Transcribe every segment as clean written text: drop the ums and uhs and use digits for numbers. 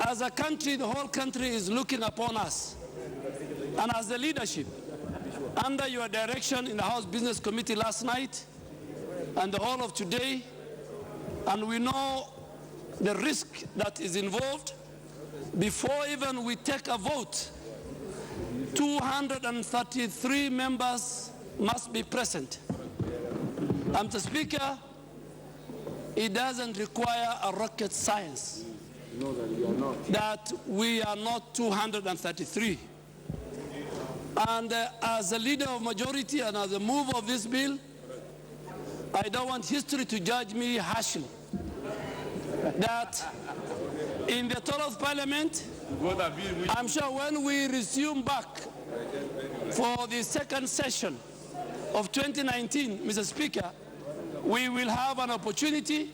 As a country, the whole country is looking upon us. And as the leadership, under your direction in the House Business Committee last night and the whole of today, and we know the risk that is involved, before even we take a vote, 233 members must be present. Mr. Speaker, it doesn't require a rocket science that we are not 233. And as a leader of majority and as a mover of this bill, I don't want history to judge me harshly. That in the 12th Parliament, I'm sure when we resume back for the second session of 2019, Mr. Speaker, we will have an opportunity,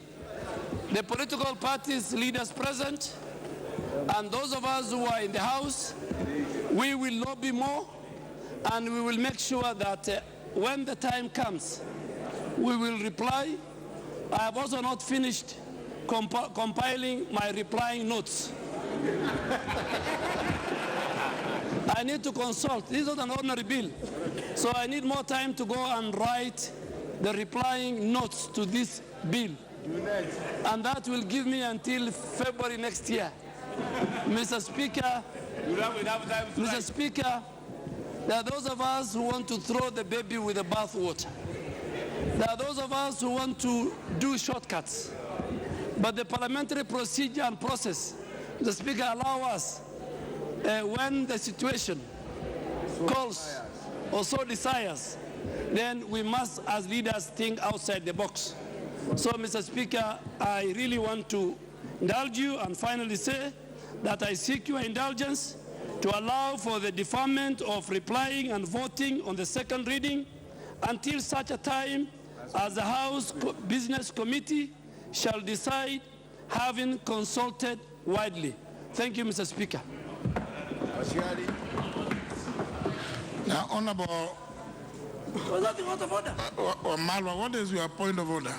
the political parties leaders present, and those of us who are in the House, we will lobby more, and we will make sure that when the time comes, we will reply. I have also not finished compiling my replying notes. I need to consult. This is not an ordinary bill. So I need more time to go and write the replying notes to this bill. And that will give me until February next year. Mr. Speaker, Mr. Speaker, there are those of us who want to throw the baby with the bathwater. There are those of us who want to do shortcuts. But the parliamentary procedure and process, Mr. Speaker, allow us, when the situation calls or so desires, then we must, as leaders, think outside the box. So, Mr. Speaker, I really want to indulge you and finally say that I seek your indulgence to allow for the deferment of replying and voting on the second reading until such a time as the House Business Committee shall decide, having consulted widely. Thank you, Mr. Speaker. Now, Honorable Malwa, what is your point of order?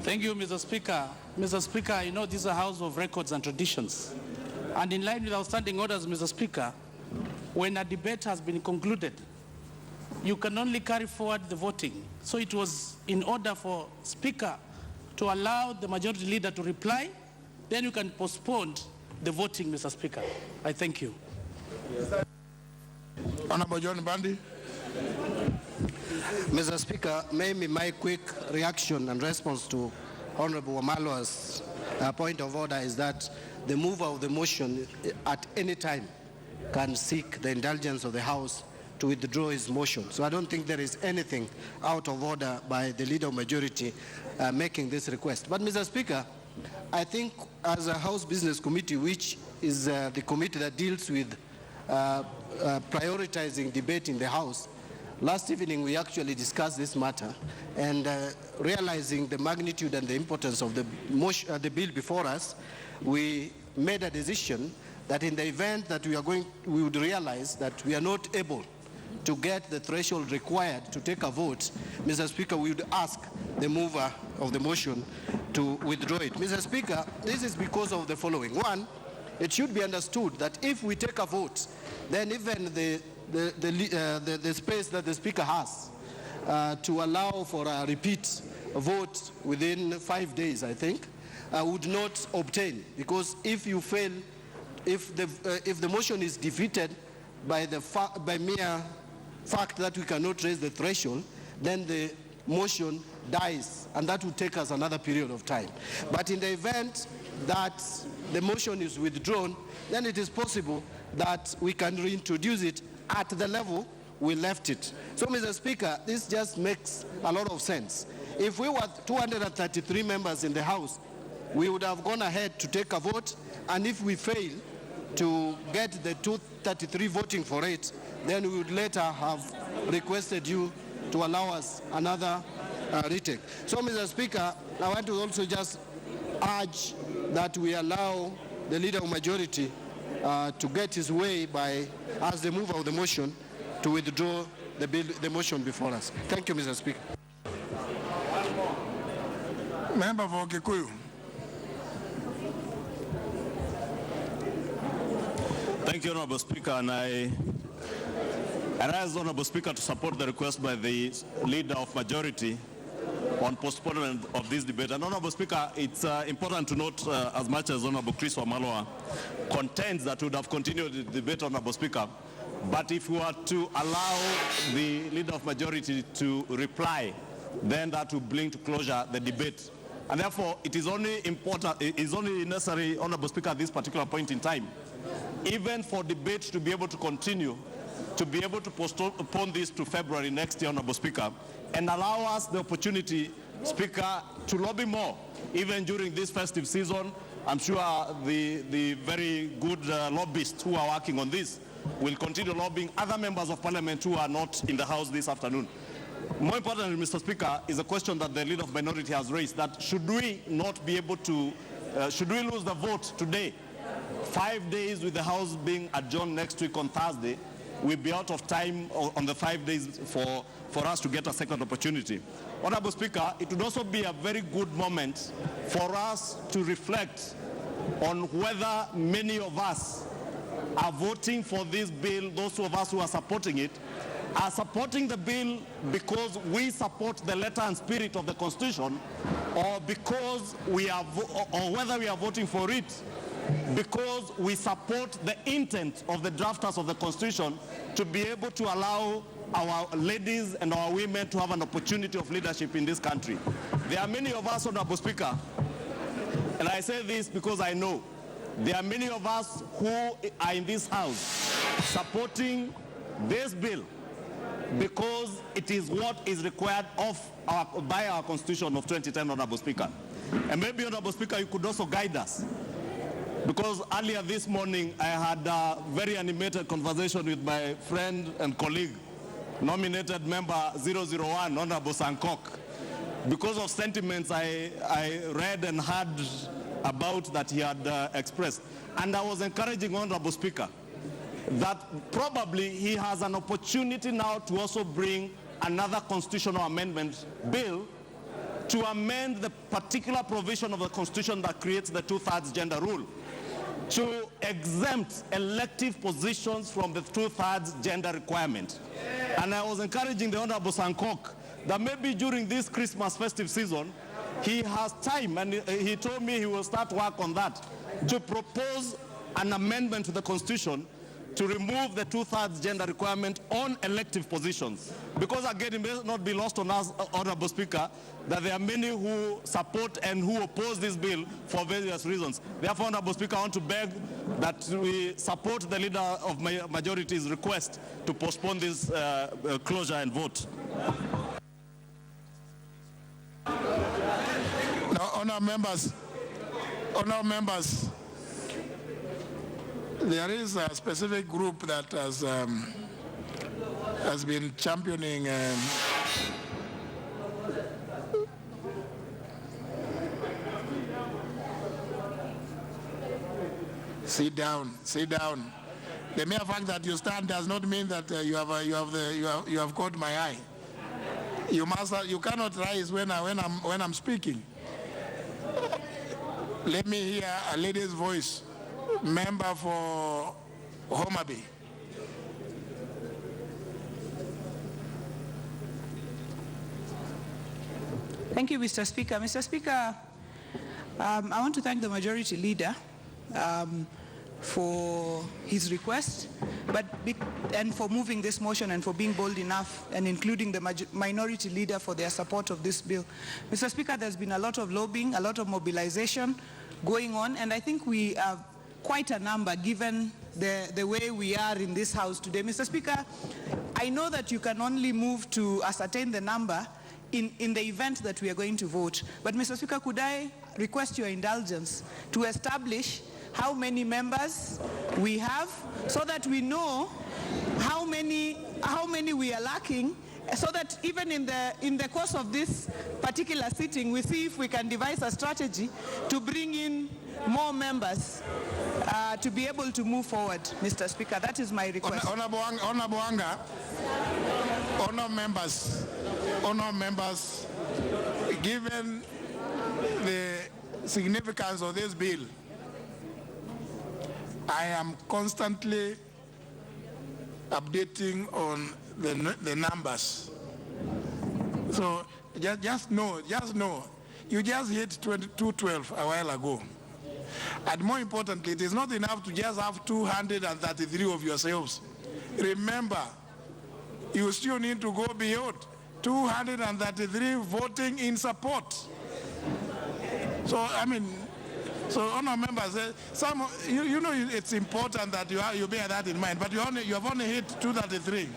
Thank you, Mr. Speaker. Mr. Speaker, I know this is a house of records and traditions. And in line with our standing orders, Mr. Speaker, when a debate has been concluded, you can only carry forward the voting. So it was in order for Speaker to allow the majority leader to reply, then you can postpone the voting, Mr. Speaker. I thank you. Honorable John Bandi. Mr. Speaker, maybe my quick reaction and response to Honorable Wamalwa's point of order is that the mover of the motion at any time can seek the indulgence of the House to withdraw his motion. So I don't think there is anything out of order by the leader of majority making this request. But Mr. Speaker, I think as a House Business Committee, which is the committee that deals with prioritizing debate in the House, last evening we actually discussed this matter, and realizing the magnitude and the importance of the bill before us, we made a decision that in the event that we would realize that we are not able to get the threshold required to take a vote, Mr. Speaker, we would ask the mover of the motion to withdraw it. Mr. Speaker, this is because of the following. One, it should be understood that if we take a vote, then even the space that the Speaker has to allow for a repeat vote within 5 days, I think, would not obtain, because if you fail, if the motion is defeated by mere fact that we cannot raise the threshold, then the motion dies, and that will take us another period of time. But in the event that the motion is withdrawn, then it is possible that we can reintroduce it at the level we left it. So, Mr. Speaker, this just makes a lot of sense. If we were 233 members in the House, we would have gone ahead to take a vote, and if we fail to get the 233 voting for it, then we would later have requested you to allow us another retake. So, Mr. Speaker, I want to also just urge that we allow the leader of majority to get his way by, as the mover of the motion, to withdraw the motion before us. Thank you, Mr. Speaker. Member for Kikuyu. Thank you, Honorable Speaker, and I ask the Honorable Speaker to support the request by the Leader of Majority on postponement of this debate. And Honorable Speaker, it's important to note, as much as Honorable Chris Wamalwa contends that we would have continued the debate, Honorable Speaker, but if we were to allow the Leader of Majority to reply, then that would bring to closure the debate. And therefore, it is only necessary, Honorable Speaker, at this particular point in time, even for debate to be able to continue, to be able to postpone this to February next year, Honorable Speaker, and allow us the opportunity, Speaker, to lobby more, even during this festive season. I'm sure the very good lobbyists who are working on this will continue lobbying other members of Parliament who are not in the House this afternoon. More importantly, Mr. Speaker, is a question that the Leader of Minority has raised, that should we not be able to, should we lose the vote today, 5 days with the House being adjourned next week on Thursday, we'll be out of time on the 5 days for us to get a second opportunity. Honorable Speaker, it would also be a very good moment for us to reflect on whether many of us are voting for this bill, those of us who are supporting it, are supporting the bill because we support the letter and spirit of the Constitution, or because we are, or whether we are voting for it because we support the intent of the drafters of the Constitution to be able to allow our ladies and our women to have an opportunity of leadership in this country. There are many of us, Honorable Speaker, and I say this because I know, there are many of us who are in this House supporting this bill because it is what is required by our Constitution of 2010, Honorable Speaker. And maybe, Honorable Speaker, you could also guide us, because earlier this morning I had a very animated conversation with my friend and colleague, nominated member 001, Honorable Sankok, because of sentiments I read and heard about that he had expressed. And I was encouraging Honorable Speaker that probably he has an opportunity now to also bring another constitutional amendment bill to amend the particular provision of the Constitution that creates the 2/3 gender rule, to exempt elective positions from the 2/3 gender requirement. And I was encouraging the Honorable Sankok that maybe during this Christmas festive season, he has time, and he told me he will start work on that, to propose an amendment to the Constitution to remove the 2/3 gender requirement on elective positions. Because again, it may not be lost on us, Honorable Speaker, that there are many who support and who oppose this bill for various reasons. Therefore, Honorable Speaker, I want to beg that we support the Leader of Majority's request to postpone this closure and vote. Now, honourable members, there is a specific group that has been championing Sit down. The mere fact that you stand does not mean that you have caught my eye. You cannot rise when I'm speaking. Let me hear a lady's voice. Member for Homa Bay. Thank you, Mr. Speaker. Mr. Speaker, I want to thank the Majority Leader for his request, and for moving this motion and for being bold enough and including the Minority Leader for their support of this bill. Mr. Speaker, there's been a lot of lobbying, a lot of mobilization going on, and I think we are quite a number given the way we are in this House today. Mr. Speaker, I know that you can only move to ascertain the number in the event that we are going to vote. But Mr. Speaker, could I request your indulgence to establish how many members we have so that we know how many we are lacking, so that even in the course of this particular sitting, we see if we can devise a strategy to bring in more members to be able to move forward, Mr. Speaker. That is my request. Honorable members, given the significance of this bill, I am constantly updating on the numbers. So just know, you just hit 212 a while ago. And more importantly, it is not enough to just have 233 of yourselves. Remember, you still need to go beyond 233 voting in support. So, I mean, so honourable members, you know it's important that you bear that in mind, but you have only hit 233.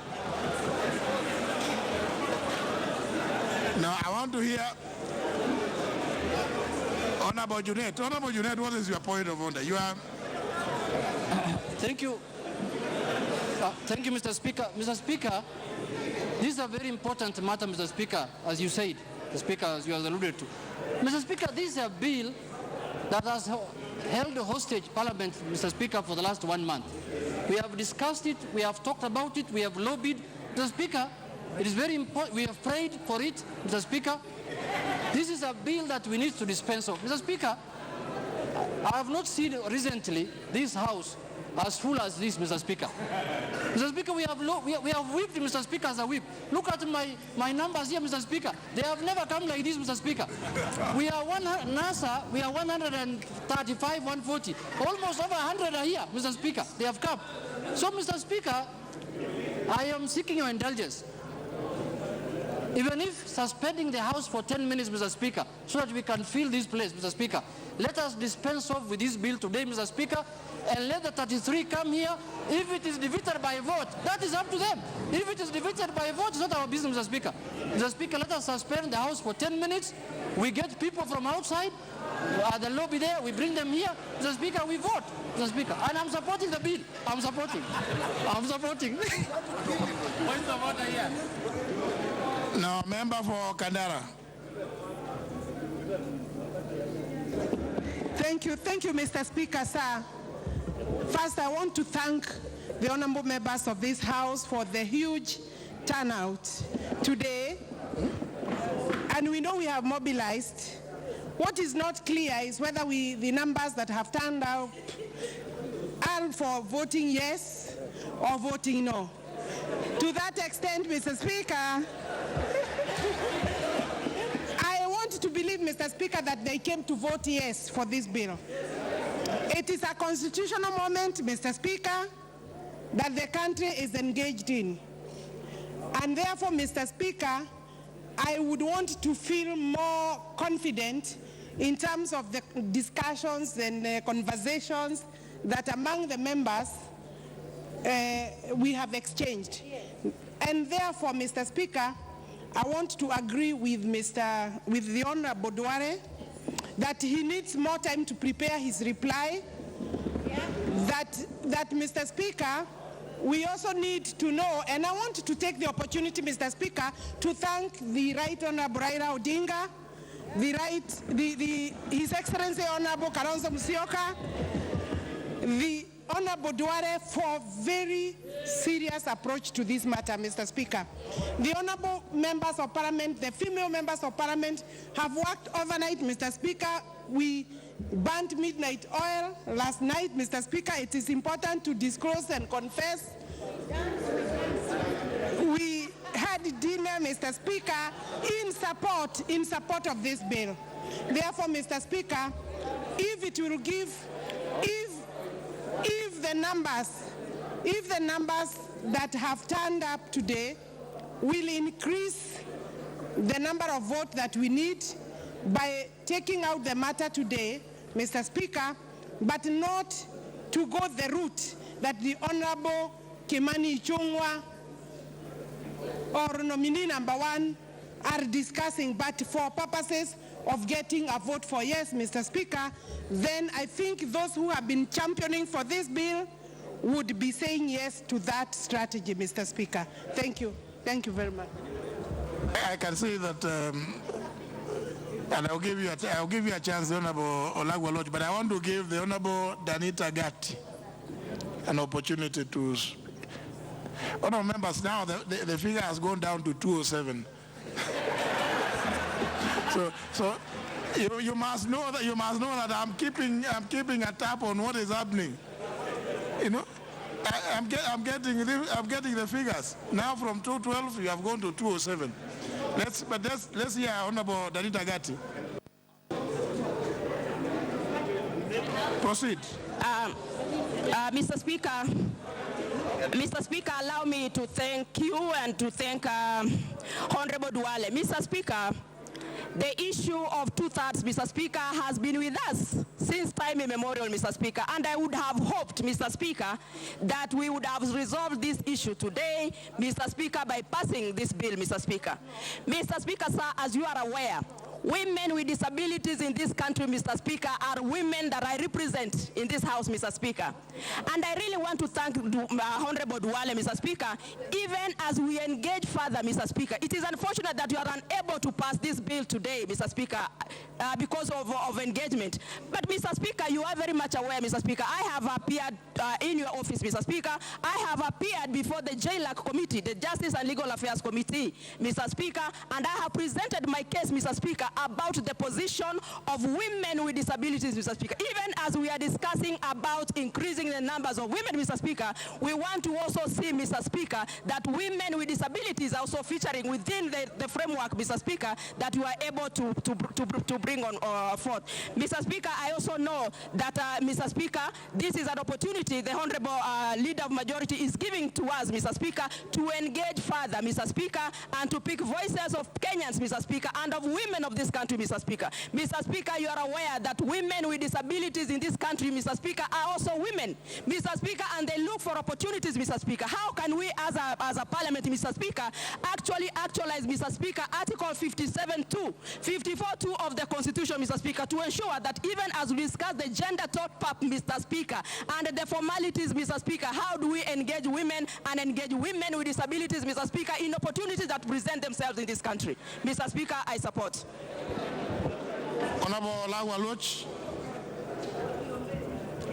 Now, I want to hear Honourable Junet. Honourable Junet, what is your point of order? You are... Thank you. Thank you, Mr. Speaker. Mr. Speaker, this is a very important matter, Mr. Speaker, as you said, Mr. Speaker, as you have alluded to. Mr. Speaker, this is a bill that has held hostage Parliament, Mr. Speaker, for the last 1 month. We have discussed it, we have talked about it, we have lobbied. Mr. Speaker, it is very important, we have prayed for it, Mr. Speaker. This is a bill that we need to dispense of. Mr. Speaker, I have not seen recently this House as full as this, Mr. Speaker. Mr. Speaker, we have whipped Mr. Speaker as a whip. Look at my numbers here, Mr. Speaker. They have never come like this, Mr. Speaker. We are NASA, we are 135, 140. Almost over 100 are here, Mr. Speaker. They have come. So, Mr. Speaker, I am seeking your indulgence. Even if suspending the House for 10 minutes, Mr. Speaker, so that we can fill this place, Mr. Speaker, let us dispense off with this bill today, Mr. Speaker, and let the 33 come here. If it is defeated by a vote, that is up to them. If it is defeated by a vote, it's not our business, Mr. Speaker. Mr. Speaker, let us suspend the House for 10 minutes. We get people from outside, the lobby there, we bring them here. Mr. Speaker, we vote, Mr. Speaker. And I'm supporting the bill. I'm supporting. Point of order here. Now, member for Kandara. Thank you, Mr. Speaker, sir. First, I want to thank the honourable members of this House for the huge turnout today. And we know we have mobilized. What is not clear is whether the numbers that have turned out are for voting yes or voting no. To that extent, Mr. Speaker, I want to believe, Mr. Speaker, that they came to vote yes for this bill. It is a constitutional moment, Mr. Speaker, that the country is engaged in. And therefore, Mr. Speaker, I would want to feel more confident in terms of the discussions and conversations that among the members we have exchanged. And therefore, Mr. Speaker, I want to agree with the Honorable Duare that he needs more time to prepare his reply. That Mr. Speaker, we also need to know, and I want to take the opportunity, Mr. Speaker, to thank the Right Honorable Raila Odinga, His Excellency Honorable Kalonzo Musyoka, the Honorable Duare for very serious approach to this matter, Mr. Speaker. The honorable members of Parliament, the female members of Parliament have worked overnight, Mr. Speaker. We burnt midnight oil last night, Mr. Speaker. It is important to disclose and confess. We had dinner, Mr. Speaker, in support of this bill. Therefore, Mr. Speaker, if it will give, if the numbers that have turned up today will increase the number of votes that we need by taking out the matter today, Mr. Speaker, but not to go the route that the Honorable Kimani Ichung'wah or nominee number 1 are discussing, but for purposes of getting a vote for yes, Mr. Speaker, then I think those who have been championing for this bill would be saying yes to that strategy, Mr. Speaker. Thank you. Thank you very much. I can see that, and I'll give you a chance, the Honorable Olagwa, but I want to give the Honorable Danita Gatti an opportunity to. Honorable members, now the figure has gone down to 207. So you must know that I'm keeping a tap on what is happening. You know, I'm getting the figures. Now from 212, you have gone to 207. Let's hear Honorable Danita Gatti. Proceed. Mr. Speaker, allow me to thank you and to thank Honorable Duale. Mr. Speaker, the issue of 2/3, Mr. Speaker, has been with us since time immemorial, Mr. Speaker, and I would have hoped, Mr. Speaker, that we would have resolved this issue today, Mr. Speaker, by passing this bill, Mr. Speaker. Mr. Speaker, sir, as you are aware, women with disabilities in this country, Mr. Speaker, are women that I represent in this House, Mr. Speaker. And I really want to thank Honorable Duale, Mr. Speaker, even as we engage further, Mr. Speaker. It is unfortunate that you are unable to pass this bill today, Mr. Speaker, because of engagement. But, Mr. Speaker, you are very much aware, Mr. Speaker, I have appeared in your office, Mr. Speaker. I have appeared before the JLAC Committee, the Justice and Legal Affairs Committee, Mr. Speaker, and I have presented my case, Mr. Speaker, about the position of women with disabilities, Mr. Speaker. Even as we are discussing about increasing the numbers of women, Mr. Speaker, we want to also see, Mr. Speaker, that women with disabilities are also featuring within the framework, Mr. Speaker, that we are able to bring on forth. Mr. Speaker, I also know that, Mr. Speaker, this is an opportunity the Honorable Leader of Majority is giving to us, Mr. Speaker, to engage further, Mr. Speaker, and to pick voices of Kenyans, Mr. Speaker, and of women of this country, Mr. Speaker. Mr. Speaker, you are aware that women with disabilities in this country, Mr. Speaker, are also women, Mr. Speaker, and they look for opportunities, Mr. Speaker. How can we, as a parliament, Mr. Speaker, actualize, Mr. Speaker, Article 54.2 of the Constitution, Mr. Speaker, to ensure that even as we discuss the gender top-up, Mr. Speaker, and the formalities, Mr. Speaker, how do we engage women and engage women with disabilities, Mr. Speaker, in opportunities that present themselves in this country? Mr. Speaker, I support. Honorable Lagwa Loch,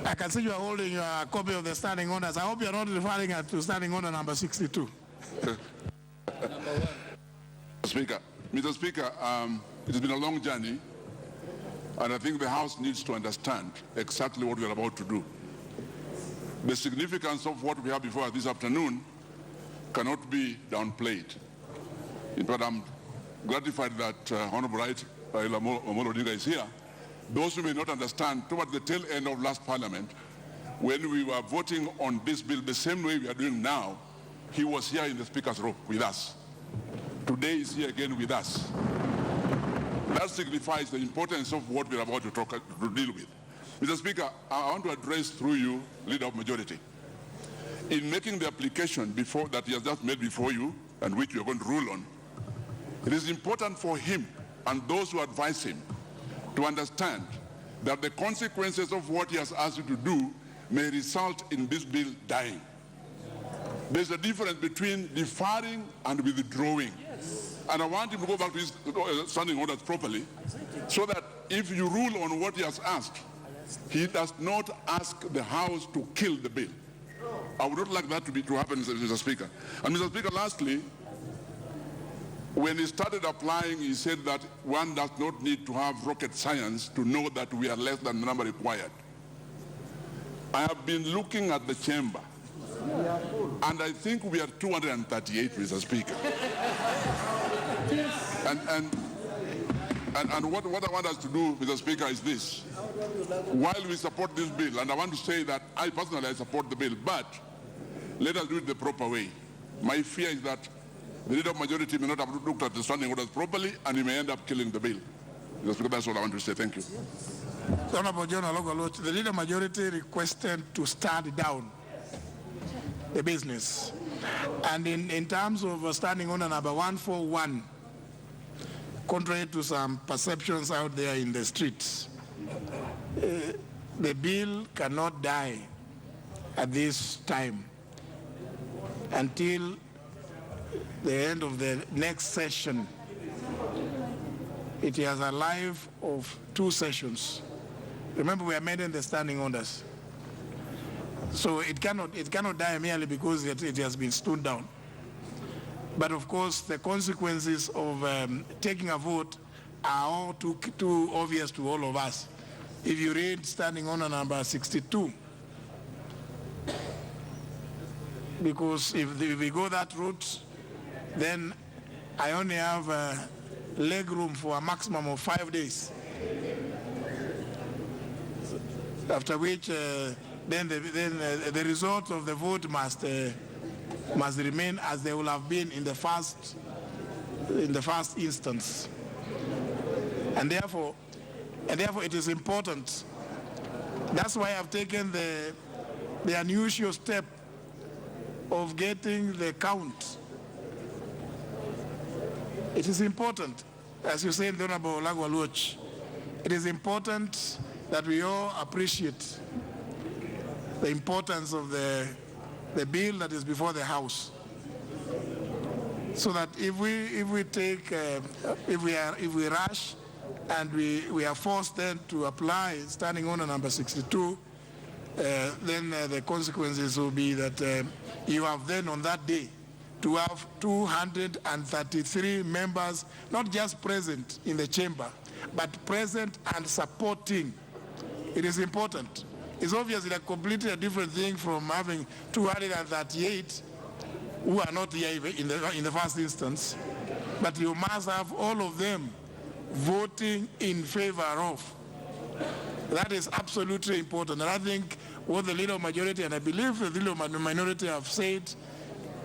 I can see you are holding your copy of the standing orders. I hope you are not referring to standing order number 62. Mr. Speaker, it has been a long journey, and I think the House needs to understand exactly what we are about to do. The significance of what we have before us this afternoon cannot be downplayed. In fact, I'm gratified that Honorable Raila Amolo Odinga is here. Those who may not understand, towards the tail end of last Parliament, when we were voting on this bill the same way we are doing now, he was here in the Speaker's row with us. Today he's here again with us. That signifies the importance of what we are about to deal with. Mr. Speaker, I want to address through you, Leader of Majority. In making the application that he has just made before you, and which we are going to rule on, it is important for him and those who advise him to understand that the consequences of what he has asked you to do may result in this bill dying. There's a difference between deferring and withdrawing. Yes. And I want him to go back to his standing orders properly, so that if you rule on what he has asked, he does not ask the House to kill the bill. I would not like that to happen, Mr. Speaker. And Mr. Speaker, lastly, when he started applying, he said that one does not need to have rocket science to know that we are less than the number required. I have been looking at the chamber, and I think we are 238, Mr. Speaker. And what I want us to do, Mr. Speaker, is this. While we support this bill, and I want to say that I personally support the bill, but let us do it the proper way. My fear is that the Leader of Majority may not have looked at the standing orders properly, and he may end up killing the bill. Mr. Speaker, that's all I want to say. Thank you. Honorable John Alogoloch, the Leader of Majority requested to stand down the business. And in terms of standing order number 141, contrary to some perceptions out there in the streets, the bill cannot die at this time until the end of the next session. It has a life of 2 sessions. Remember, we are amending the standing orders. So it cannot die merely because it has been stood down. But of course, the consequences of taking a vote are all too obvious to all of us. If you read standing order number 62, because if we go that route, then I only have leg room for a maximum of 5 days. After which, then the result of the vote must remain as they will have been in the first instance, and therefore it is important. That's why I've taken the unusual step of getting the count. It is important, as you say, the Honorable Lagwaluch, it is important that we all appreciate the importance of the bill that is before the House, so that if we rush and we are forced then to apply Standing Order number 62, then the consequences will be that you have then on that day to have 233 members, not just present in the chamber, but present and supporting. It is important. It's obviously a completely different thing from having 238 who are not here in the first instance, but you must have all of them voting in favor of. That is absolutely important. And I think what the Leader of Majority, and I believe the Leader of Minority have said,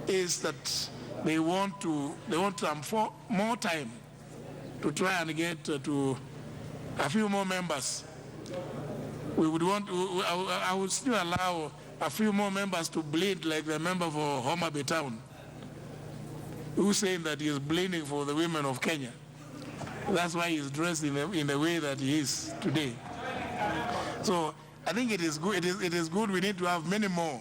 is that they want more time to try and get to a few more members. I would still allow a few more members to bleed like the member for Homa Bay Town, who's saying that he is bleeding for the women of Kenya. That's why he's dressed in the way that he is today. So I think it is good. It is good. We need to have many more.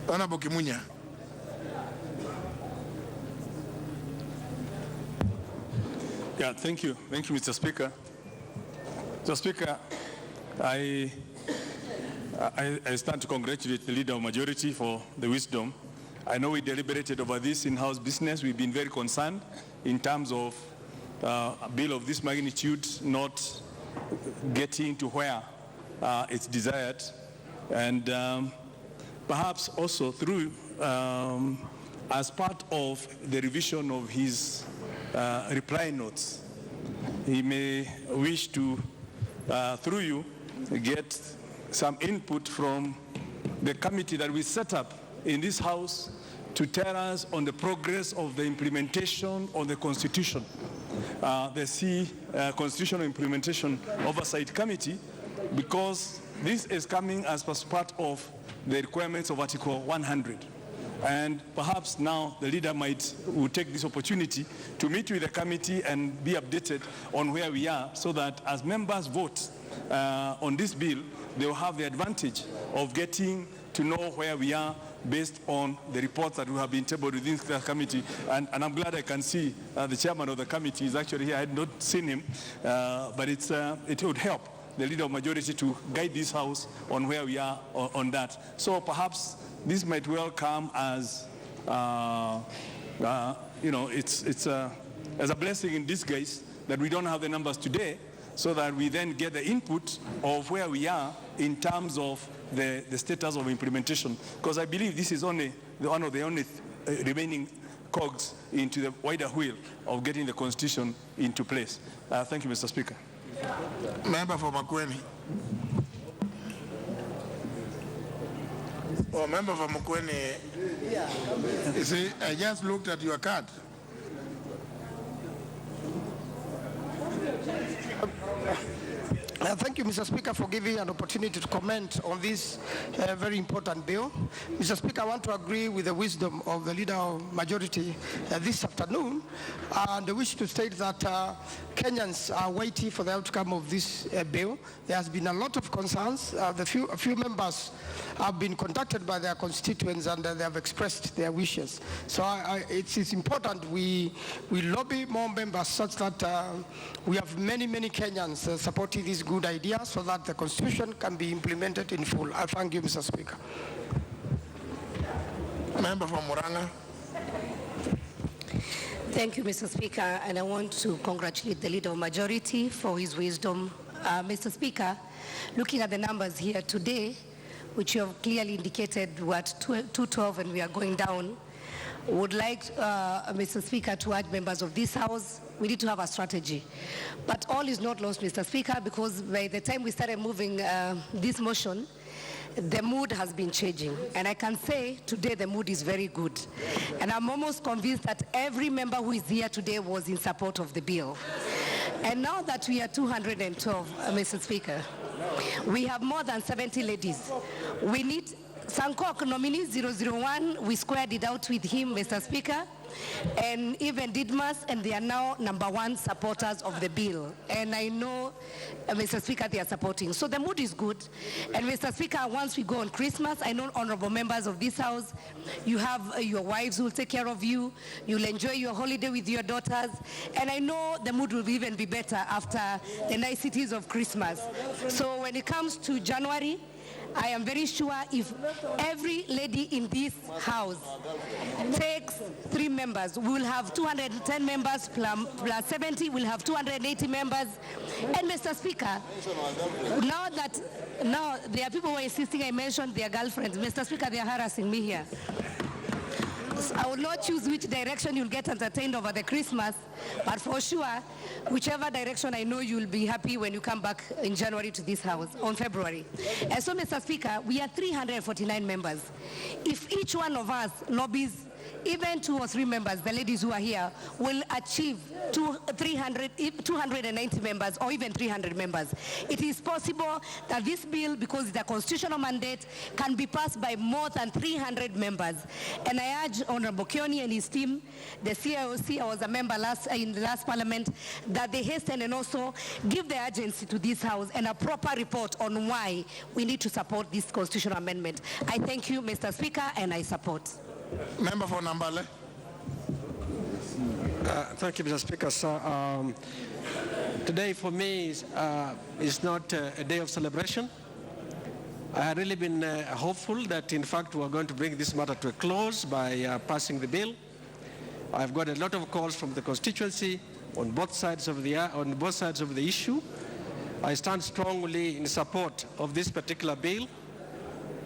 Honorable Kimunya. Yeah, thank you, Mr. Speaker. Mr. Speaker, I stand to congratulate the Leader of Majority for the wisdom. I know we deliberated over this in-house business. We've been very concerned in terms of a bill of this magnitude not getting to where it's desired, and perhaps also through, as part of the revision of his reply notes, he may wish to, through you, get some input from the committee that we set up in this House to tell us on the progress of the implementation of the Constitution, the Constitutional Implementation Oversight Committee, because this is coming as part of the requirements of Article 100. And perhaps now the leader will take this opportunity to meet with the committee and be updated on where we are, so that as members vote on this bill, they will have the advantage of getting to know where we are based on the reports that we have been tabled within the committee. And I'm glad I can see the chairman of the committee is actually here. I had not seen him, but it would help the Leader of Majority to guide this House on where we are on that. So perhaps this might well come as, it's as a blessing in disguise that we don't have the numbers today, so that we then get the input of where we are in terms of the status of implementation. Because I believe this is only one of the only remaining cogs into the wider wheel of getting the Constitution into place. Thank you, Mr. Speaker. Member for Makueni. Oh, member for Makueni. You see, I just looked at your card. Thank you, Mr. Speaker, for giving an opportunity to comment on this very important bill. Mr. Speaker, I want to agree with the wisdom of the Leader of Majority this afternoon, and I wish to state that Kenyans are waiting for the outcome of this bill. There has been a lot of concerns. A few members have been contacted by their constituents, and they have expressed their wishes. So it's important we lobby more members such that we have many Kenyans supporting this good idea, so that the Constitution can be implemented in full. I thank you, Mr. Speaker. Member from Muranga. Thank you, Mr. Speaker, and I want to congratulate the Leader of Majority for his wisdom Mr. Speaker, looking at the numbers here today, which you have clearly indicated we're at 212 and we are going down, would like, Mr. Speaker, to urge members of this House, we need to have a strategy. But all is not lost, Mr. Speaker, because by the time we started moving this motion, the mood has been changing. And I can say today the mood is very good. And I'm almost convinced that every member who is here today was in support of the bill. And now that we are 212, Mr. Speaker, we have more than 70 ladies. We need Sankok nominee 001, we squared it out with him, Mr. Speaker, and even Didmas, and they are now #1 supporters of the bill. And I know, Mr. Speaker, they are supporting. So the mood is good. And Mr. Speaker, once we go on Christmas, I know honorable members of this House, you have your wives who will take care of you. You'll enjoy your holiday with your daughters. And I know the mood will even be better after the niceties of Christmas. So when it comes to January, I am very sure if every lady in this House takes 3 members, we will have 210 members plus 70, we'll have 280 members. And Mr. Speaker, now there are people who are insisting I mention their girlfriends. Mr. Speaker, they are harassing me here. I will not choose which direction you'll get entertained over the Christmas, but for sure, whichever direction, I know you'll be happy when you come back in January to this House, on February. And so, Mr. Speaker, we are 349 members. If each one of us lobbies even 2 or 3 members, the ladies who are here, will achieve 290 members or even 300 members. It is possible that this bill, because it's a constitutional mandate, can be passed by more than 300 members. And I urge Honorable Kioni and his team, the CIOC, I was a member in the last parliament, that they hasten and also give the urgency to this House and a proper report on why we need to support this constitutional amendment. I thank you, Mr. Speaker, and I support. Member for Nambale. Thank you, Mr. Speaker. Sir, today for me is not a day of celebration. I had really been hopeful that, in fact, we are going to bring this matter to a close by passing the bill. I've got a lot of calls from the constituency on both sides of the issue. I stand strongly in support of this particular bill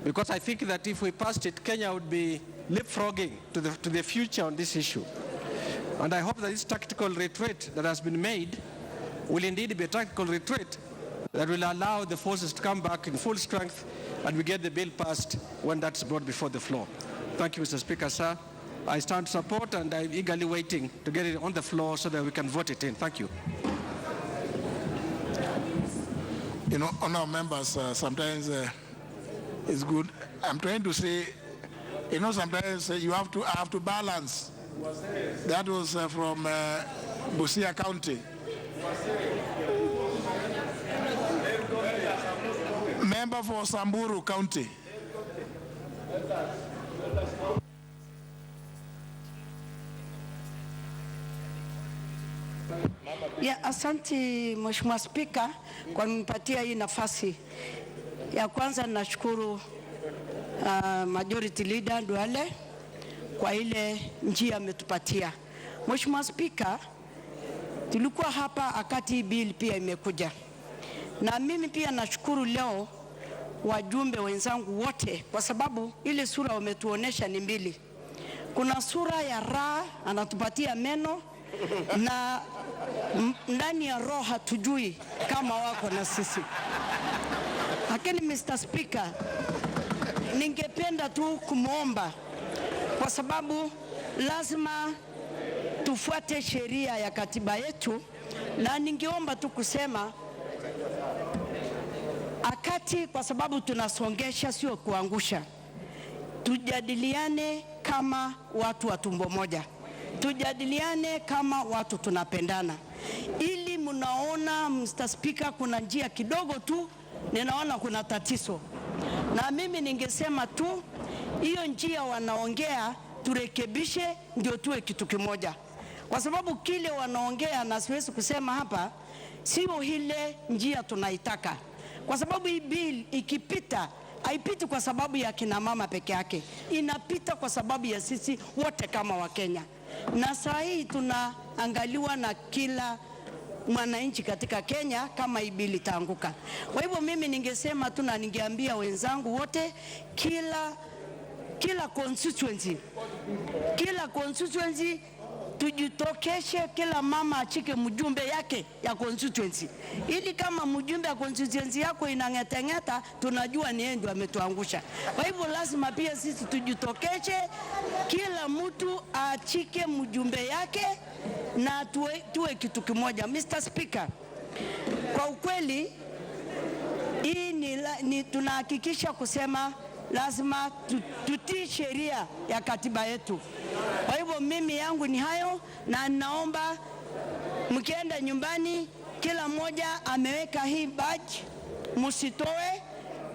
because I think that if we passed it, Kenya would be leapfrogging to the future on this issue. And I hope that this tactical retreat that has been made will indeed be a tactical retreat that will allow the forces to come back in full strength and we get the bill passed when that's brought before the floor. Thank you, Mr. Speaker, sir. I stand support and I'm eagerly waiting to get it on the floor so that we can vote it in. Thank you. You know, honourable members, sometimes it's good. I'm trying to say, you know, sometimes you have to balance. That was from Busia County. Member for Samburu County. Ya, asante Mheshimiwa Spika kwa kunipatia hii nafasi. Ya kwanza nashukuru Majority Leader Duale kwa ile njia ametupatia. Mheshimiwa Spika, tulikuwa hapa wakati bill pia imekuja. Na mimi pia nashukuru leo wajumbe wenzangu wote kwa sababu ile sura wametuonesha ni mbili. Kuna sura ya raha anatupatia meno na ndani ya roho hatujui kama wako na sisi. Lakini Mr. Speaker, ningependa tu kumwomba kwa sababu lazima tufuate sheria ya katiba yetu, na ningeomba tu kusema akati, kwa sababu tunasongesha sio kuangusha, tujadiliane kama watu wa tumbo moja, tujadiliane kama watu tunapendana. Ili mnaona Mr. Speaker, kuna njia kidogo tu ninaona kuna tatizo, na mimi ningesema tu hiyo njia wanaongea turekebishe ndio tuwe kitu kimoja, kwa sababu kile wanaongea na siwezi kusema hapa sio ile njia tunaitaka, kwa sababu hii bill ikipita haipiti kwa sababu ya kina mama peke yake, inapita kwa sababu ya sisi wote kama Wakenya. Na saa hii tunaangaliwa na kila mwananchi katika Kenya kama hii bili itaanguka. Kwa hivyo mimi ningesema tu na ningeambia wenzangu wote, kila constituency tujitokeshe, kila mama achike mjumbe yake ya constituency, ili kama mjumbe ya constituency yako inang'eteng'eta, tunajua ni yeye ndio ametuangusha. Kwa hivyo lazima pia sisi tujitokeshe, kila mtu achike mjumbe yake na tuwe kitu kimoja. Mr. Speaker, kwa ukweli hii ni tunahakikisha kusema lazima tutii sheria ya katiba yetu. Kwa hivyo mimi yangu ni hayo, na naomba mkienda nyumbani kila mmoja ameweka hii badge, msitoe,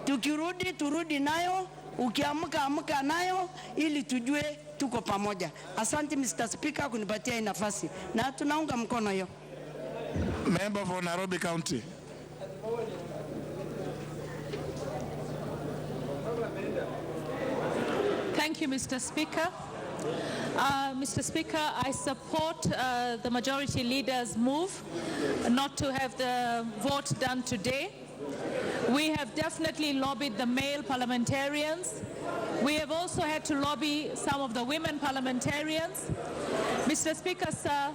tukirudi turudi nayo, ukiamka amka nayo, ili tujue tuko pamoja. Asante Mr. Speaker kunipatia hii nafasi, na tunaunga mkono hiyo. Member for Nairobi County. Thank you, Mr. Speaker. Mr. Speaker, I support the majority leader's move not to have the vote done today. We have definitely lobbied the male parliamentarians. We have also had to lobby some of the women parliamentarians. Mr. Speaker, sir,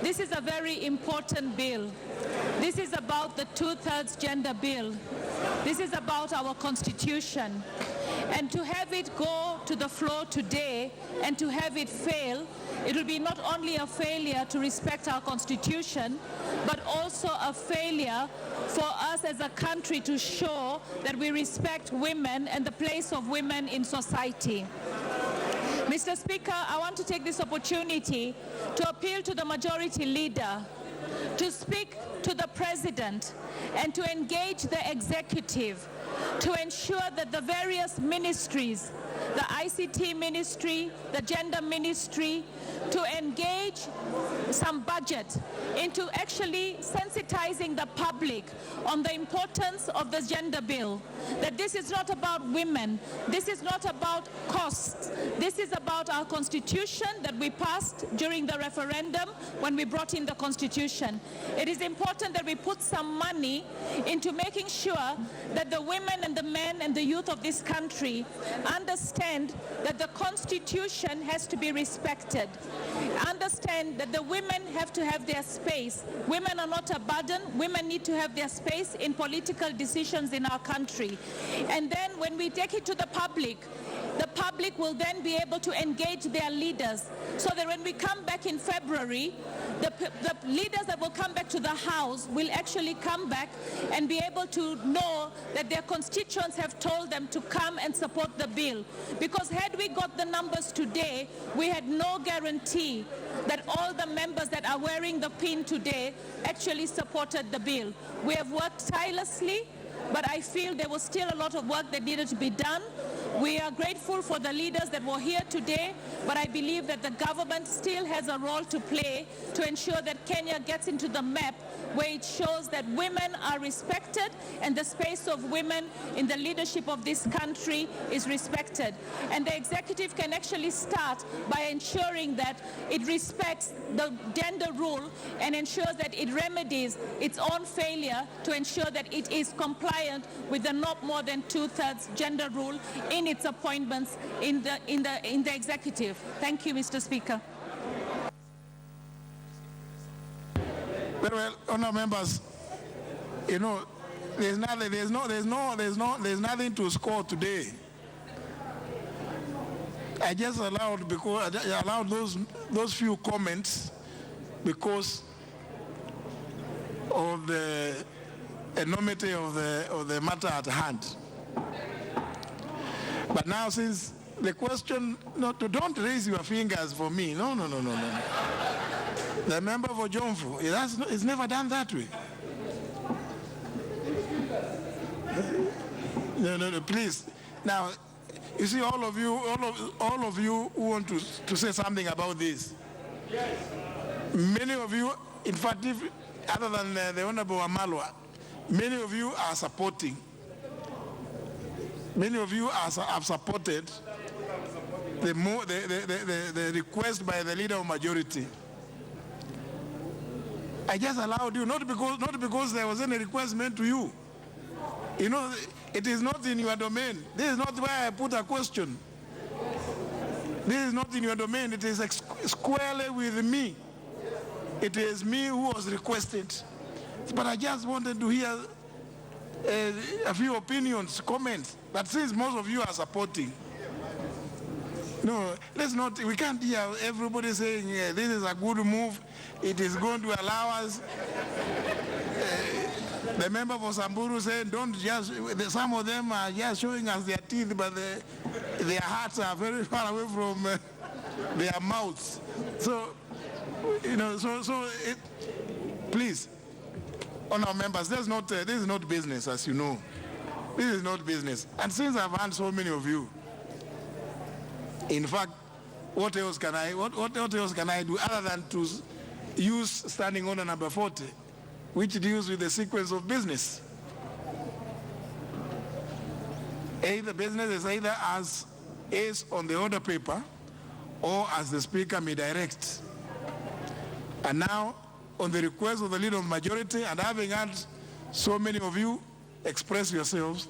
this is a very important bill. This is about the 2/3 gender bill. This is about our constitution. And to have it go to the floor today and to have it fail, it will be not only a failure to respect our constitution, but also a failure for us as a country to show that we respect women and the place of women in society. Mr. Speaker, I want to take this opportunity to appeal to the majority leader to speak to the president and to engage the executive to ensure that the various ministries, the ICT ministry, the gender ministry, to engage some budget into actually sensitizing the public on the importance of the gender bill. That this is not about women, this is not about costs, this is about our constitution that we passed during the referendum when we brought in the constitution. It is important that we put some money into making sure that the women and the men and the youth of this country understand that the constitution has to be respected. Understand that the women have to have their space. Women are not a burden. Women need to have their space in political decisions in our country. And then when we take it to the public will then be able to engage their leaders, so that when we come back in February, the leaders that will come back to the House will actually come back and be able to know that their constituents have told them to come and support the bill. Because had we got the numbers today, we had no guarantee that all the members that are wearing the pin today actually supported the bill. We have worked tirelessly, but I feel there was still a lot of work that needed to be done. We are grateful for the leaders that were here today, but I believe that the government still has a role to play to ensure that Kenya gets into the map where it shows that women are respected and the space of women in the leadership of this country is respected. And the executive can actually start by ensuring that it respects the gender rule and ensures that it remedies its own failure to ensure that it is compliant with the not more than 2/3 gender rule in its appointments in the executive. Thank you, Mr. Speaker. Very well, honourable members, you know, there's nothing to score today. I just allowed those few comments because of the enormity of the matter at hand. But now, since the question, don't raise your fingers for me. No. The member for Jomvu, it's never done that way. No, please. Now, you see, all of you who want to say something about this. Many of you, in fact, other than the Honorable Amalwa, many of you are supporting. Many of you have supported the request by the leader of majority. I just allowed you, not because there was any request made to you. You know, it is not in your domain. This is not where I put a question. This is not in your domain. It is squarely with me. It is me who was requested. But I just wanted to hear a few opinions, comments, that since most of you are supporting. No, let's not, we can't hear everybody saying this is a good move. It is going to allow us. The member for Samburu said, don't just, some of them are just showing us their teeth, but their hearts are very far away from their mouths. So, you know, please, honourable members, this is not business, as you know. This is not business. And since I've heard so many of you, in fact, what else can I do other than to use standing order number 40, which deals with the sequence of business? Either business is either as is on the order paper or as the Speaker may direct. And now, on the request of the Leader of the Majority, and having had so many of you express yourselves,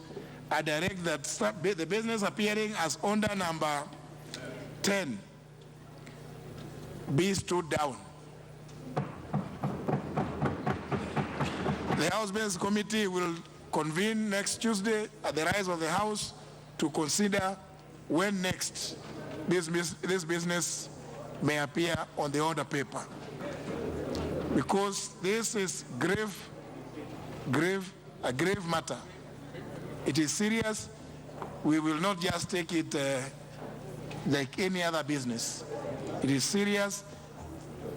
I direct that the business appearing as order number 10 be stood down. The House Business Committee will convene next Tuesday at the rise of the House to consider when next this business may appear on the order paper. Because this is a grave matter. It is serious. We will not just take it like any other business. It is serious.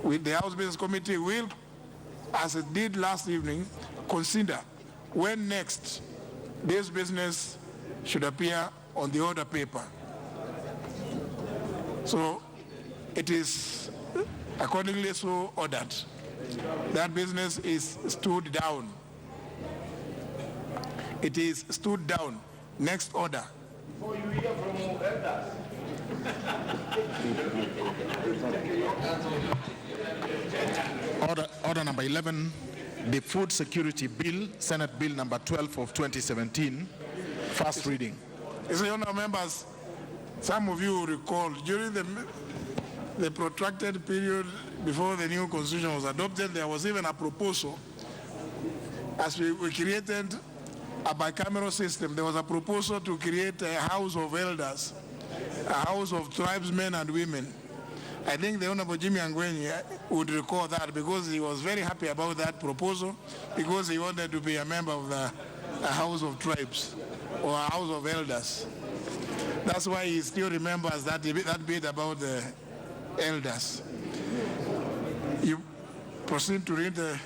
With the House Business Committee will, as it did last evening, consider when next this business should appear on the order paper. So it is accordingly so ordered. That business is stood down. It is stood down. Next order. So you hear from elders. Order number 11, the Food Security Bill, Senate Bill number 12 of 2017, first reading. So, honourable members, some of you recall during the protracted period before the new constitution was adopted, there was even a proposal. As we created a bicameral system, there was a proposal to create a house of elders, a house of tribesmen and women. I think the Honorable Jimmy Angwenyi would recall that because he was very happy about that proposal because he wanted to be a member of a house of tribes or a house of elders. That's why he still remembers that bit about the elders. You proceed to read the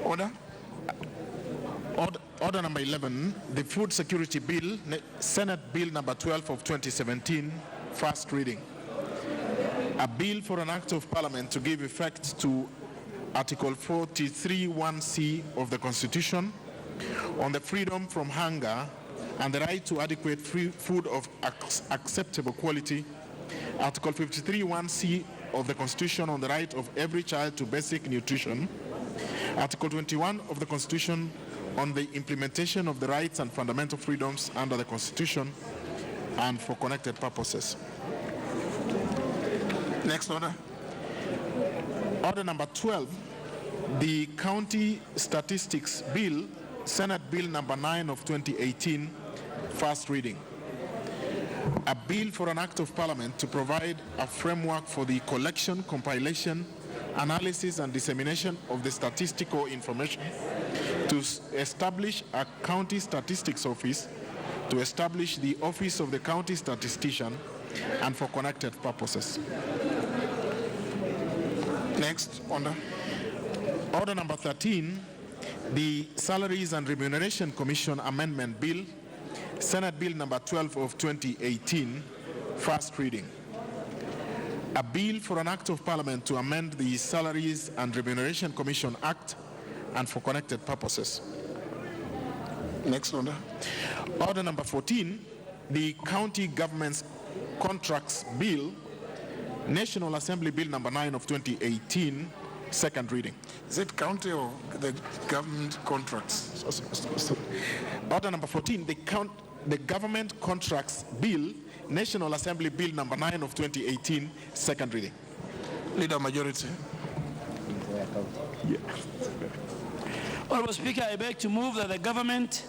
order. Order number 11, the Food Security Bill, Senate Bill number 12 of 2017, first reading. A bill for an act of parliament to give effect to Article 43(1)(c) of the Constitution on the freedom from hunger and the right to adequate free food of acceptable quality, Article 53(1)(c) of the Constitution on the right of every child to basic nutrition, Article 21 of the Constitution on the implementation of the rights and fundamental freedoms under the Constitution and for connected purposes. Next order. Order number 12, the County Statistics Bill, Senate Bill number 9 of 2018, first reading. A bill for an act of parliament to provide a framework for the collection, compilation, analysis and dissemination of the statistical information, to establish a county statistics office, to establish the office of the county statistician, and for connected purposes. Next order. Order number 13, the Salaries and Remuneration Commission Amendment Bill, Senate Bill number 12 of 2018, first reading. A bill for an act of parliament to amend the Salaries and Remuneration Commission Act and for connected purposes. Next order. Order number 14, the County Government's Contracts Bill, National Assembly Bill number 9 of 2018, second reading. Is it county or the government contracts? Order number 14, the Government Contracts Bill, National Assembly Bill number 9 of 2018, second reading. Leader Majority. Yeah. Honorable Speaker, I beg to move that the Government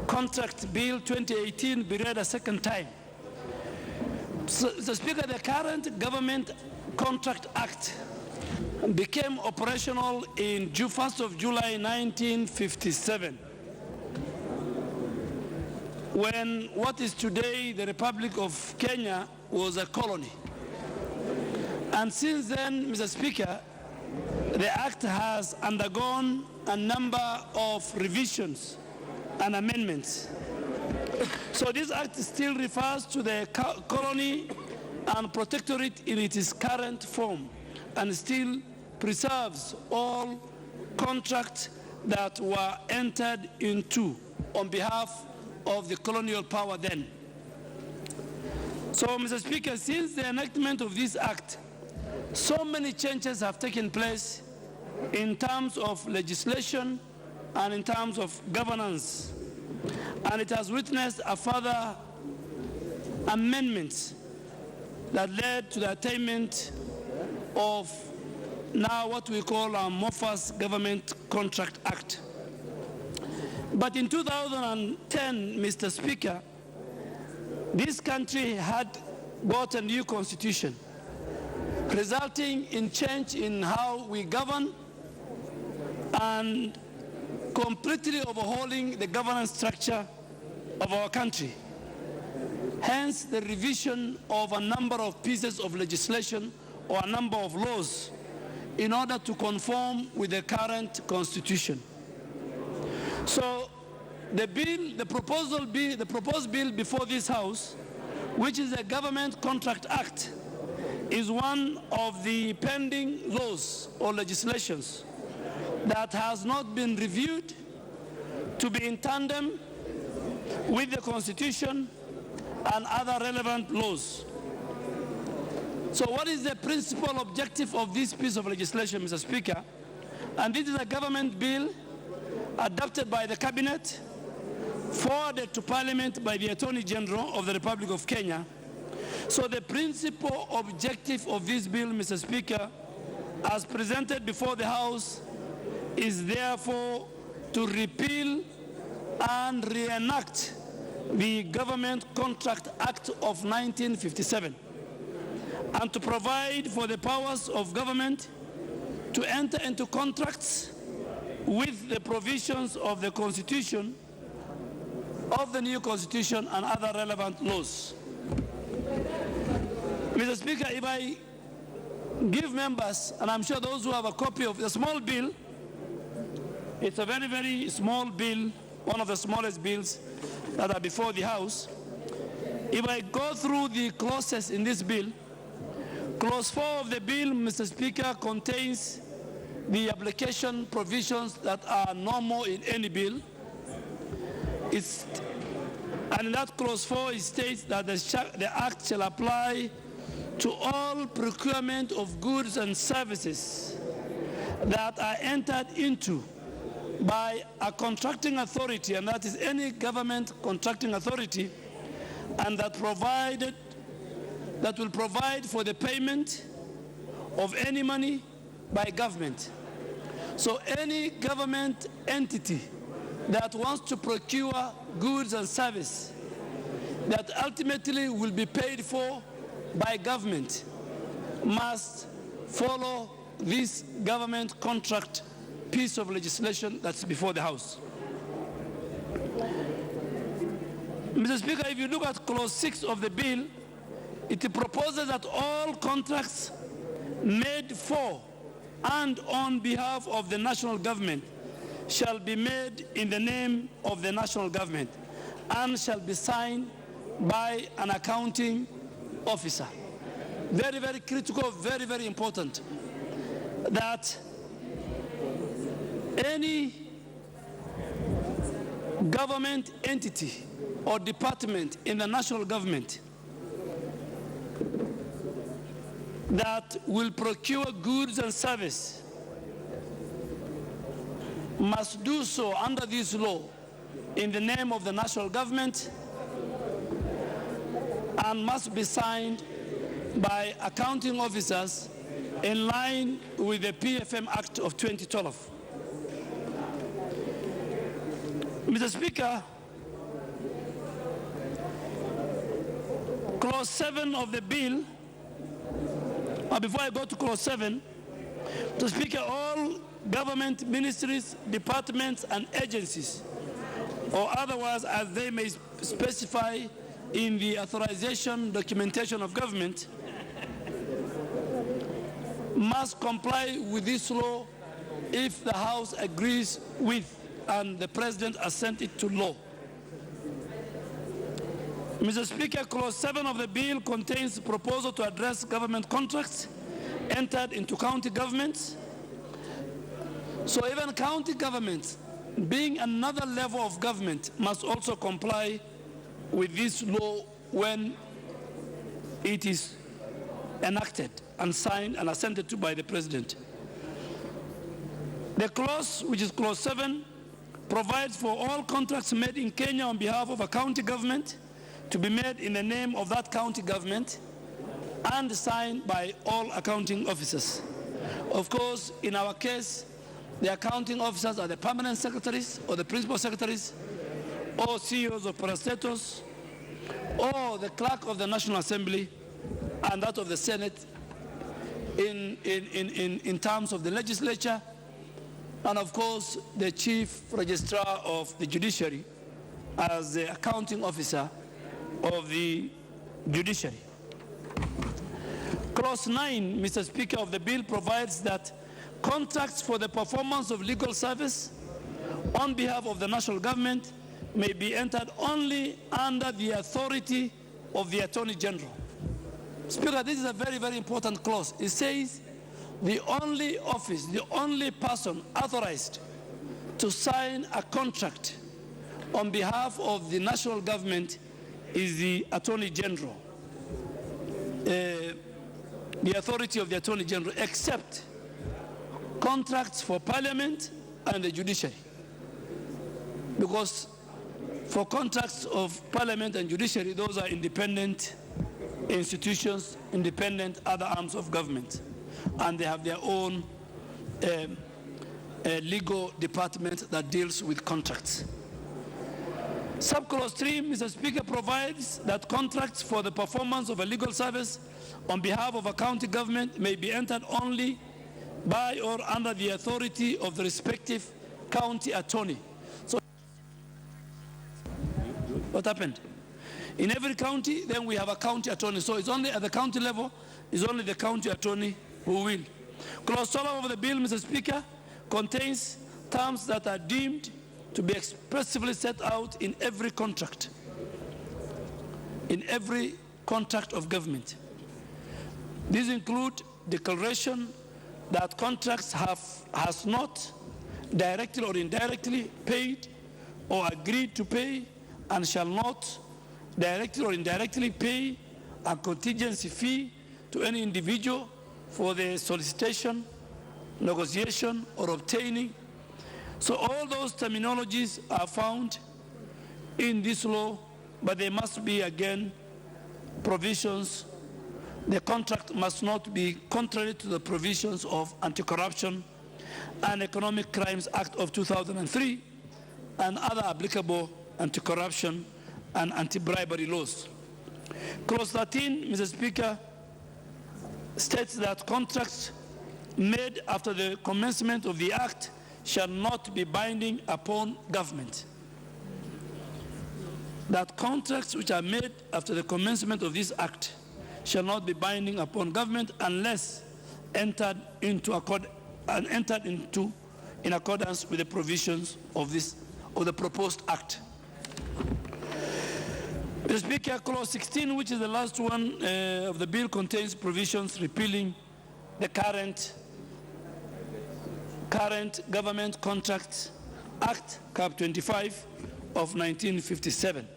Contract Bill 2018 be read a second time. So, Mr. Speaker, the current Government Contract Act became operational in 1st of July 1957, when what is today the Republic of Kenya was a colony. And since then, Mr. Speaker, the Act has undergone a number of revisions and amendments. So this Act still refers to the colony and protectorate in its current form, and still preserves all contracts that were entered into on behalf of the colonial power then. So, Mr. Speaker, since the enactment of this Act, so many changes have taken place in terms of legislation and in terms of governance, and it has witnessed a further amendments that led to the attainment of now what we call our Moffas Government Contract Act. But in 2010, Mr. Speaker, this country had got a new constitution, resulting in change in how we govern and completely overhauling the governance structure of our country. Hence, the revision of a number of pieces of legislation or a number of laws in order to conform with the current constitution. So the proposed bill before this House, which is the Government Contract Act, is one of the pending laws or legislations that has not been reviewed to be in tandem with the Constitution and other relevant laws. So what is the principal objective of this piece of legislation, Mr. Speaker? And this is a government bill adopted by the Cabinet, forwarded to Parliament by the Attorney General of the Republic of Kenya. So the principal objective of this bill, Mr. Speaker, as presented before the House, is therefore to repeal and reenact the Government Contract Act of 1957 and to provide for the powers of government to enter into contracts with the provisions of the Constitution, of the new Constitution and other relevant laws. Mr. Speaker, if I give members, and I'm sure those who have a copy of the small bill, it's a very, very small bill, one of the smallest bills that are before the House. If I go through the clauses in this bill, Clause 4 of the bill, Mr. Speaker, contains the application provisions that are normal in any bill. And in that Clause 4, it states that the Act shall apply to all procurement of goods and services that are entered into by a contracting authority, and that is any government contracting authority, and that will provide for the payment of any money by government. So any government entity that wants to procure goods and service that ultimately will be paid for by government must follow this government contract piece of legislation that's before the House. Mr. Speaker, if you look at Clause 6 of the bill, it proposes that all contracts made for and on behalf of the national government shall be made in the name of the national government and shall be signed by an accounting officer. Very, very critical, very, very important that any government entity or department in the national government that will procure goods and service must do so under this law in the name of the national government and must be signed by accounting officers in line with the PFM Act of 2012. Mr. Speaker, Clause 7 of the bill, before I go to Clause 7, Mr. Speaker, all government ministries, departments, and agencies, or otherwise as they may specify in the authorization documentation of government, must comply with this law if the House agrees with and the President assents it to law. Mr. Speaker, Clause 7 of the bill contains a proposal to address government contracts entered into county governments. So even county governments, being another level of government, must also comply with this law when it is enacted and signed and assented to by the President. The clause, which is Clause 7, provides for all contracts made in Kenya on behalf of a county government to be made in the name of that county government and signed by all accounting officers. Of course, in our case, the accounting officers are the permanent secretaries or the principal secretaries or CEOs of parastatals or the clerk of the National Assembly and that of the Senate in terms of the legislature, and of course the chief registrar of the judiciary as the accounting officer of the judiciary. Clause 9, Mr. Speaker, of the bill provides that contracts for the performance of legal service on behalf of the national government may be entered only under the authority of the Attorney General. Speaker, this is a very, very important clause. It says the only office, the only person authorized to sign a contract on behalf of the national government is the Attorney General, the authority of the Attorney General, except contracts for Parliament and the judiciary. Because for contracts of Parliament and judiciary, those are independent institutions, independent other arms of government, and they have their own legal department that deals with contracts. Subclause 3, Mr. Speaker, provides that contracts for the performance of a legal service on behalf of a county government may be entered only by or under the authority of the respective county attorney. So what happened? In every county, then we have a county attorney. So it's only at the county level, it's only the county attorney who will. Clause 12 of the bill, Mr. Speaker, contains terms that are deemed to be expressly set out in every contract of government. These include declaration that contracts has not directly or indirectly paid or agreed to pay and shall not directly or indirectly pay a contingency fee to any individual for the solicitation, negotiation, or obtaining. So all those terminologies are found in this law, but they must be, again, provisions. The contract must not be contrary to the provisions of Anti-Corruption and Economic Crimes Act of 2003 and other applicable anti-corruption and anti-bribery laws. Clause 13, Mr. Speaker, states that contracts made after the commencement of the Act shall not be binding upon government. That contracts which are made after the commencement of this Act shall not be binding upon government unless entered into in accordance with the provisions of the proposed Act. Mr. Speaker, Clause 16, which is the last one of the bill, contains provisions repealing the current Government Contracts Act, Cap 25 of 1957.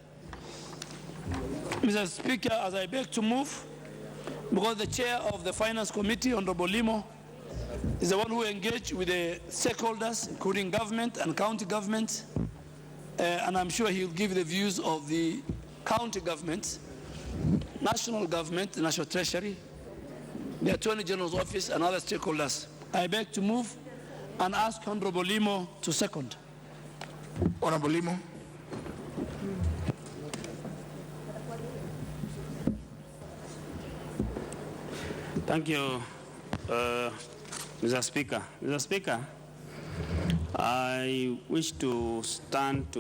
Mr. Speaker, as I beg to move, because the chair of the Finance Committee, Honorable Limo, is the one who engaged with the stakeholders, including government and county government, and I'm sure he'll give the views of the county government, national government, the National Treasury, the Attorney General's office, and other stakeholders. I beg to move and ask Honorable Limo to second. Honorable Limo. Thank you, Mr. Speaker. Mr. Speaker, I wish to stand to